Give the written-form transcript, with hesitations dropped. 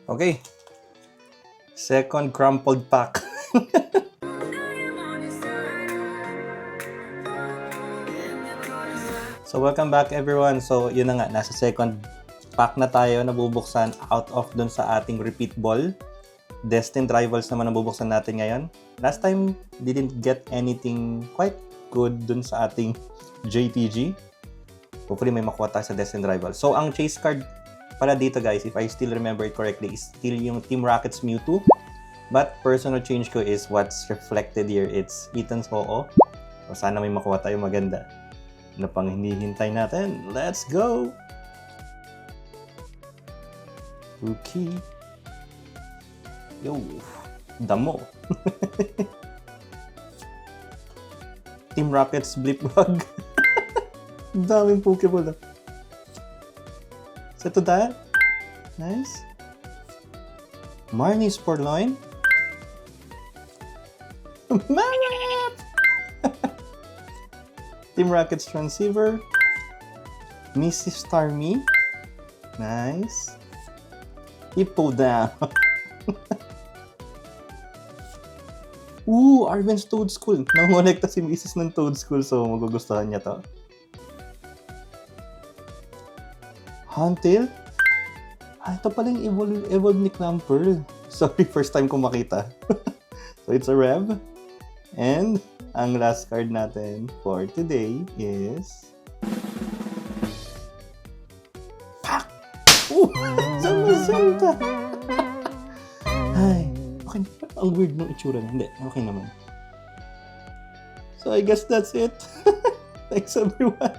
Okay. Second crumpled pack. So, welcome back everyone. So, yun na nga. Nasa second pack na tayo na bubuksan out of dun sa ating repeat ball. Destined Rivals naman ang bubuksan natin ngayon. Last time, didn't get anything quite good dun sa ating JTG. Hopefully, may makuha tayo sa Destined Rivals. So, ang chase card pala dito guys, if I still remember it correctly, is still yung Team Rocket's Mewtwo. But personal change ko is what's reflected here. It's Ethan's Ho-Oh. So, sana may makuha tayo maganda. Ano pang hinihintay natin? Let's go! Okay. Yo, damo. Team Rocket's Blipbug. Daming Pokeball. Set to that. Nice. Marnie's Purloin. Magnet! Team Rocket's Transceiver. Missy Starmie. Nice. Hippowdon. Arven's Toedscool. Nangonekta si Mrs. ng Toedscool, so magugustuhan niya to. Huntail? Ito pala yung evolve ni Clamperl. Sorry, first time ko makita. So it's a Rev. And ang last card natin for today is... Pak! Zamazenta! Ay, okay. Ang weird ng itsura na. Hindi, okay naman. So I guess that's it. Thanks everyone.